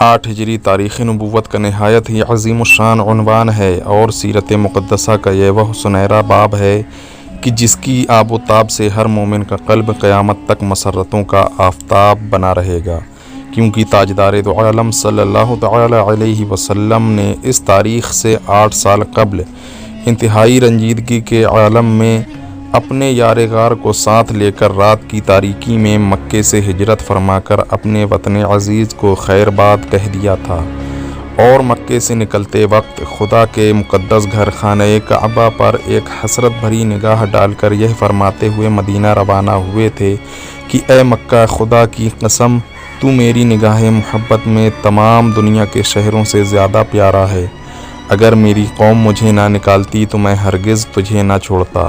8 ہجری تاریخ نبوت کا نہایت ہی عظیم الشان عنوان ہے اور سیرت مقدسہ کا یہ وہ سنہرا باب ہے کہ جس کی آب و تاب سے ہر مومن کا قلب قیامت تک مسرتوں کا آفتاب بنا رہے گا، کیونکہ تاجدار دو عالم صلی اللہ تعالی علیہ وسلم نے اس تاریخ سے 8 سال قبل انتہائی رنجیدگی کے عالم میں اپنے یار غار کو ساتھ لے کر رات کی تاریکی میں مکے سے ہجرت فرما کر اپنے وطن عزیز کو خیر باد کہہ دیا تھا، اور مکے سے نکلتے وقت خدا کے مقدس گھر خانہ کعبہ پر ایک حسرت بھری نگاہ ڈال کر یہ فرماتے ہوئے مدینہ روانہ ہوئے تھے کہ اے مکہ، خدا کی قسم تو میری نگاہ محبت میں تمام دنیا کے شہروں سے زیادہ پیارا ہے، اگر میری قوم مجھے نہ نکالتی تو میں ہرگز تجھے نہ چھوڑتا۔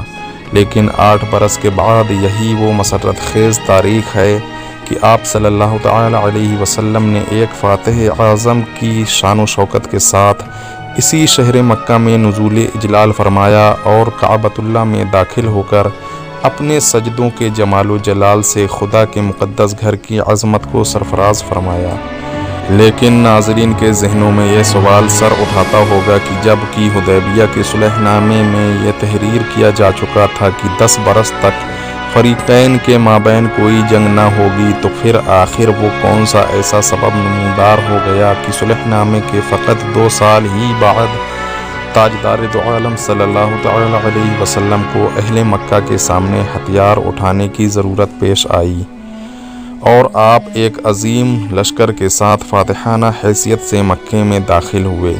لیکن 8 برس کے بعد یہی وہ مسرت خیز تاریخ ہے کہ آپ صلی اللہ تعالی علیہ وسلم نے ایک فاتح اعظم کی شان و شوکت کے ساتھ اسی شہر مکہ میں نزول اجلال فرمایا اور کعبۃ اللہ میں داخل ہو کر اپنے سجدوں کے جمال و جلال سے خدا کے مقدس گھر کی عظمت کو سرفراز فرمایا۔ لیکن ناظرین کے ذہنوں میں یہ سوال سر اٹھاتا ہوگا کہ جب کہ حدیبیہ کے صلح نامے میں یہ تحریر کیا جا چکا تھا کہ 10 برس تک فریقین کے مابین کوئی جنگ نہ ہوگی، تو پھر آخر وہ کون سا ایسا سبب نمودار ہو گیا کہ صلح نامے کے فقط 2 سال ہی بعد تاجدار دو عالم صلی اللہ تعالی علیہ وسلم کو اہل مکہ کے سامنے ہتھیار اٹھانے کی ضرورت پیش آئی اور آپ ایک عظیم لشکر کے ساتھ فاتحانہ حیثیت سے مکے میں داخل ہوئے؟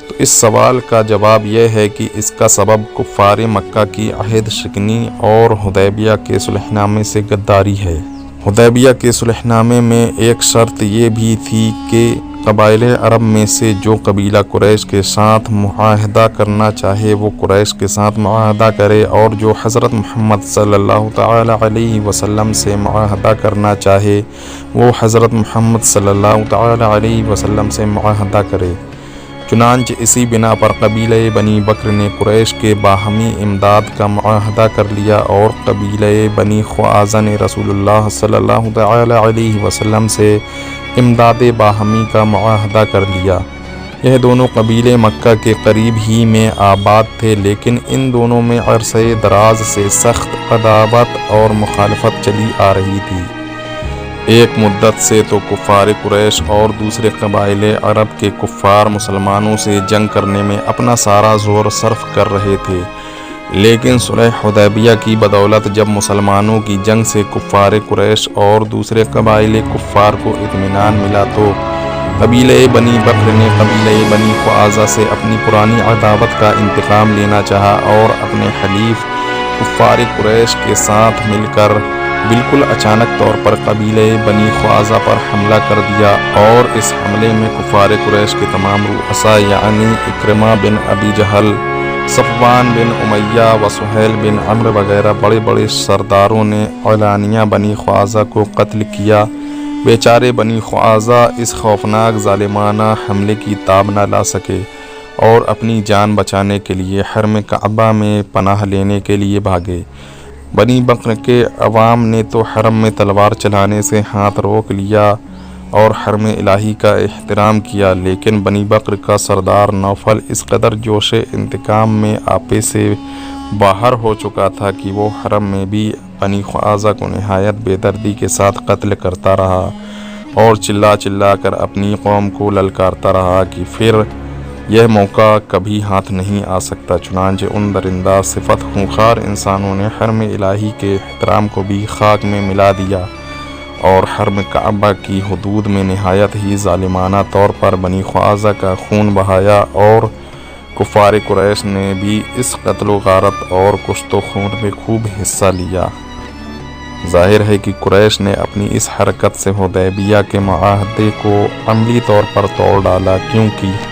تو اس سوال کا جواب یہ ہے کہ اس کا سبب کفار مکہ کی عہد شکنی اور حدیبیہ کے صلح نامے سے غداری ہے۔ حدیبیہ کے صلح نامے میں ایک شرط یہ بھی تھی کہ قبائل عرب میں سے جو قبیلہ قریش کے ساتھ معاہدہ کرنا چاہے وہ قریش کے ساتھ معاہدہ کرے، اور جو حضرت محمد صلی اللہ تعالی علیہ وسلم سے معاہدہ کرنا چاہے وہ حضرت محمد صلی اللہ تعالی علیہ وسلم سے معاہدہ کرے۔ چنانچہ اسی بنا پر قبیلہ بنی بکر نے قریش کے باہمی امداد کا معاہدہ کر لیا، اور قبیلہ بنی خوازہ نے رسول اللہ صلی اللہ تعالی علیہ وسلم سے امداد باہمی کا معاہدہ کر لیا۔ یہ دونوں قبیلے مکہ کے قریب ہی میں آباد تھے، لیکن ان دونوں میں عرصہ دراز سے سخت عداوت اور مخالفت چلی آ رہی تھی۔ ایک مدت سے تو کفار قریش اور دوسرے قبائل عرب کے کفار مسلمانوں سے جنگ کرنے میں اپنا سارا زور صرف کر رہے تھے، لیکن صلح حدیبیہ کی بدولت جب مسلمانوں کی جنگ سے کفار قریش اور دوسرے قبائل کفار کو اطمینان ملا تو قبیلہ بنی بکر نے قبیلہ بنی خوازہ سے اپنی پرانی عداوت کا انتقام لینا چاہا اور اپنے حلیف کفار قریش کے ساتھ مل کر بالکل اچانک طور پر قبیلہ بنی خوازہ پر حملہ کر دیا، اور اس حملے میں کفار قریش کے تمام رؤساء یعنی اکرمہ بن ابی جہل، صفوان بن امیہ و سہیل بن عمرو وغیرہ بڑے بڑے سرداروں نے علانیہ بنی خوازہ کو قتل کیا۔ بیچارے بنی خوازہ اس خوفناک ظالمانہ حملے کی تاب نہ لا سکے اور اپنی جان بچانے کے لیے حرم کعبہ میں پناہ لینے کے لیے بھاگے۔ بنی بکر کے عوام نے تو حرم میں تلوار چلانے سے ہاتھ روک لیا اور حرم الہی کا احترام کیا، لیکن بنی بکر کا سردار نوفل اس قدر جوش انتقام میں آپے سے باہر ہو چکا تھا کہ وہ حرم میں بھی بنی خوازہ کو نہایت بے دردی کے ساتھ قتل کرتا رہا اور چلا چلا کر اپنی قوم کو للکارتا رہا کہ پھر یہ موقع کبھی ہاتھ نہیں آ سکتا۔ چنانچہ ان درندہ صفت خونخوار انسانوں نے حرم الہی کے احترام کو بھی خاک میں ملا دیا اور حرم کعبہ کی حدود میں نہایت ہی ظالمانہ طور پر بنی خوازہ کا خون بہایا، اور کفار قریش نے بھی اس قتل و غارت اور کشت و خون میں خوب حصہ لیا۔ ظاہر ہے کہ قریش نے اپنی اس حرکت سے حدیبیہ کے معاہدے کو عملی طور پر توڑ ڈالا، کیونکہ